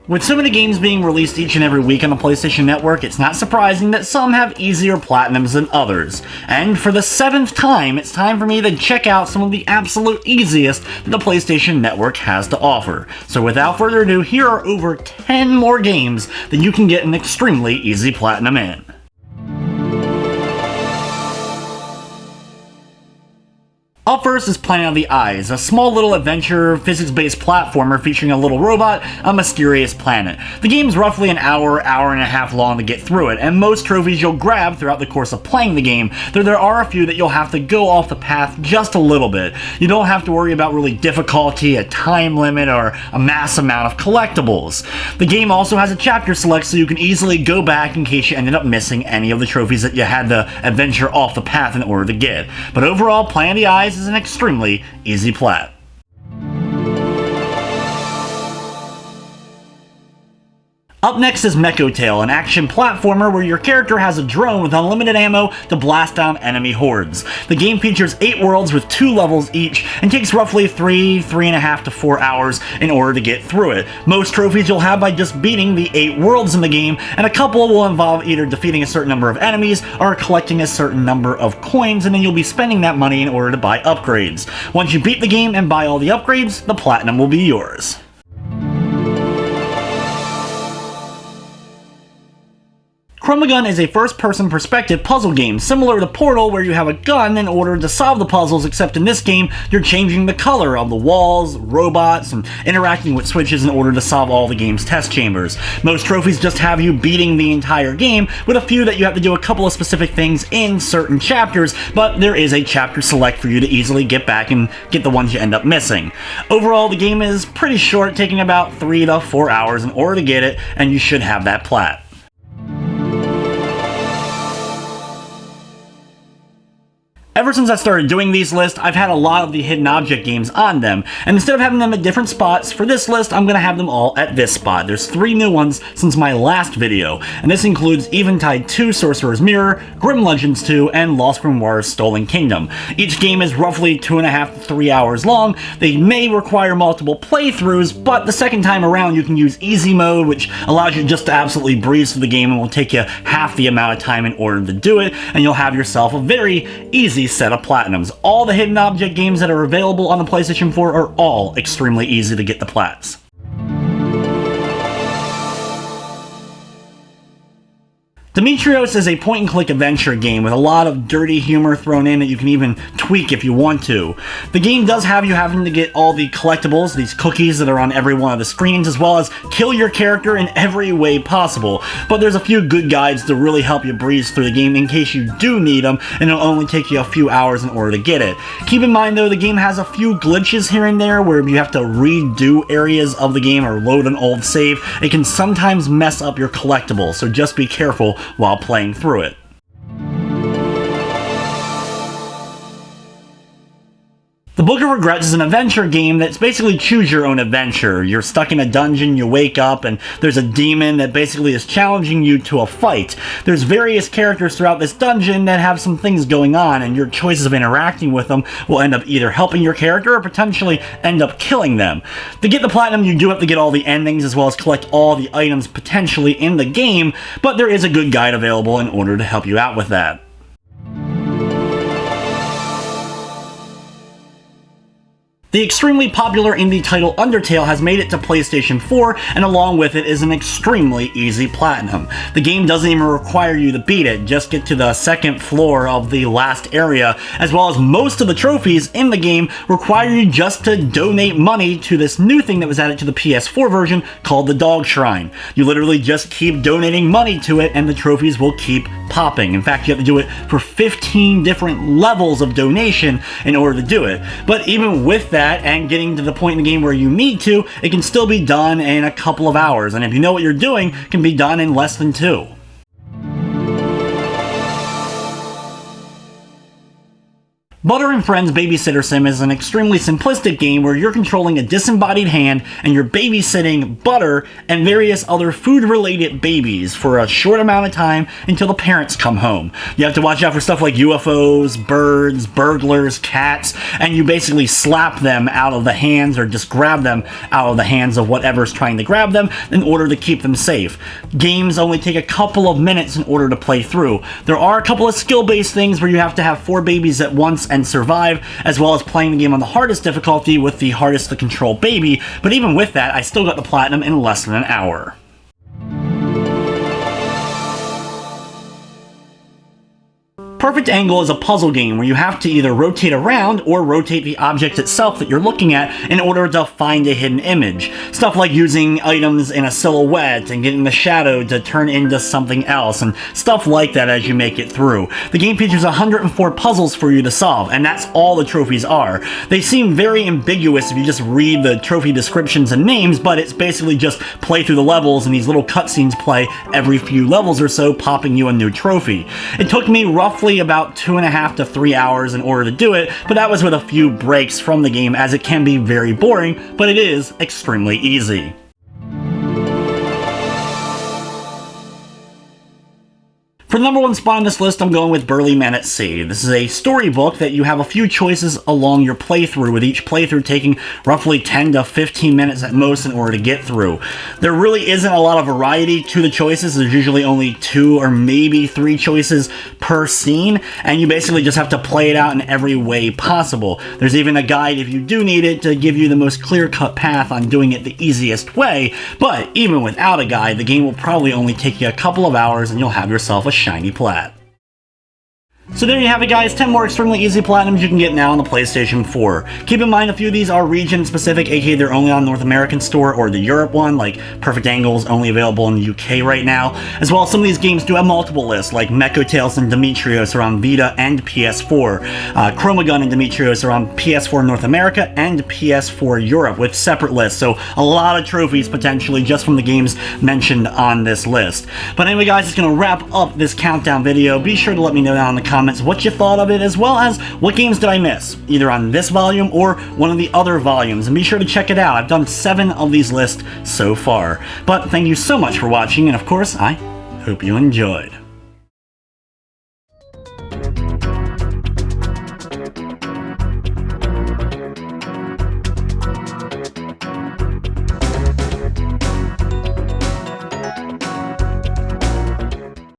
With so many games being released each and every week on the PlayStation Network, it's not surprising that some have easier platinums than others. And for the 7th time, it's time for me to check out some of the absolute easiest that the PlayStation Network has to offer. So without further ado, here are over 10 more games that you can get an extremely easy platinum in. Up first is Planet of the Eyes, a small little adventure, physics-based platformer featuring a little robot on a mysterious planet. The game's roughly an hour and a half long to get through it, and most trophies you'll grab throughout the course of playing the game, though there are a few that you'll have to go off the path just a little bit. You don't have to worry about really difficulty, a time limit, or a mass amount of collectibles. The game also has a chapter select so you can easily go back in case you ended up missing any of the trophies that you had to adventure off the path in order to get. But overall, Planet of the Eyes is an extremely easy plat. Up next is Mecho Tail, an action platformer where your character has a drone with unlimited ammo to blast down enemy hordes. The game features 8 worlds with 2 levels each and takes roughly 3.5 to 4 hours in order to get through it. Most trophies you'll have by just beating the 8 worlds in the game, and a couple will involve either defeating a certain number of enemies or collecting a certain number of coins, and then you'll be spending that money in order to buy upgrades. Once you beat the game and buy all the upgrades, the platinum will be yours. Chroma Gun is a first-person perspective puzzle game, similar to Portal where you have a gun in order to solve the puzzles, except in this game, you're changing the color of the walls, robots, and interacting with switches in order to solve all the game's test chambers. Most trophies just have you beating the entire game, with a few that you have to do a couple of specific things in certain chapters, but there is a chapter select for you to easily get back and get the ones you end up missing. Overall, the game is pretty short, taking about 3 to 4 hours in order to get it, and you should have that plat. Ever since I started doing these lists, I've had a lot of the hidden object games on them, and instead of having them at different spots, for this list I'm going to have them all at this spot. There's 3 new ones since my last video, and this includes Eventide 2 Sorcerer's Mirror, Grim Legends 2, and Lost Grimoires Stolen Kingdom. Each game is roughly 2.5 to 3 hours long. They may require multiple playthroughs, but the second time around you can use easy mode, which allows you just to absolutely breeze through the game and will take you half the amount of time in order to do it, and you'll have yourself a very easy set of platinums. All the hidden object games that are available on the PlayStation 4 are all extremely easy to get the plats. Demetrios is a point-and-click adventure game with a lot of dirty humor thrown in that you can even tweak if you want to. The game does have you having to get all the collectibles, these cookies that are on every one of the screens, as well as kill your character in every way possible. But there's a few good guides to really help you breeze through the game in case you do need them, and it'll only take you a few hours in order to get it. Keep in mind though, the game has a few glitches here and there where you have to redo areas of the game or load an old save. It can sometimes mess up your collectibles, so just be careful while playing through it. The Book of Regrets is an adventure game that's basically choose your own adventure. You're stuck in a dungeon, you wake up, and there's a demon that basically is challenging you to a fight. There's various characters throughout this dungeon that have some things going on, and your choices of interacting with them will end up either helping your character or potentially end up killing them. To get the platinum, you do have to get all the endings as well as collect all the items potentially in the game, but there is a good guide available in order to help you out with that. The extremely popular indie title Undertale has made it to PlayStation 4, and along with it is an extremely easy platinum. The game doesn't even require you to beat it, just get to the 2nd floor of the last area, as well as most of the trophies in the game require you just to donate money to this new thing that was added to the PS4 version called the Dog Shrine. You literally just keep donating money to it and the trophies will keep popping. In fact, you have to do it for 15 different levels of donation in order to do it. But even with that, and getting to the point in the game where you need to, it can still be done in a couple of hours, and if you know what you're doing, it can be done in less than 2. Butter and Friends Babysitter Sim is an extremely simplistic game where you're controlling a disembodied hand and you're babysitting Butter and various other food-related babies for a short amount of time until the parents come home. You have to watch out for stuff like UFOs, birds, burglars, cats, and you basically slap them out of the hands or just grab them out of the hands of whatever's trying to grab them in order to keep them safe. Games only take a couple of minutes in order to play through. There are a couple of skill-based things where you have to have 4 babies at once and survive, as well as playing the game on the hardest difficulty with the hardest to control baby, but even with that, I still got the platinum in less than an hour. Perfect Angle is a puzzle game where you have to either rotate around or rotate the object itself that you're looking at in order to find a hidden image. Stuff like using items in a silhouette and getting the shadow to turn into something else and stuff like that as you make it through. The game features 104 puzzles for you to solve, and that's all the trophies are. They seem very ambiguous if you just read the trophy descriptions and names, but it's basically just play through the levels and these little cutscenes play every few levels or so, popping you a new trophy. It took me roughly about 2.5 to 3 hours in order to do it, but that was with a few breaks from the game as it can be very boring, but it is extremely easy. For the number 1 spot on this list, I'm going with Burly Men at Sea. This is a storybook that you have a few choices along your playthrough, with each playthrough taking roughly 10 to 15 minutes at most in order to get through. There really isn't a lot of variety to the choices. There's usually only 2 or maybe 3 choices per scene, and you basically just have to play it out in every way possible. There's even a guide if you do need it to give you the most clear-cut path on doing it the easiest way, but even without a guide, the game will probably only take you a couple of hours and you'll have yourself a shiny plat. So there you have it, guys, 10 more extremely easy platinums you can get now on the PlayStation 4. Keep in mind a few of these are region specific, aka they're only on North American store or the Europe one, like Perfect Angle is only available in the UK right now. As well, some of these games do have multiple lists, like Mecho Tales and Demetrios are on Vita and PS4. Chroma Gun and Demetrios are on PS4 North America and PS4 Europe with separate lists, so a lot of trophies potentially just from the games mentioned on this list. But anyway, guys, it's going to wrap up this countdown video. Be sure to let me know down in the comments what you thought of it, as well as what games did I miss, either on this volume or one of the other volumes, and be sure to check it out. I've done 7 of these lists so far. But thank you so much for watching, and of course, I hope you enjoyed.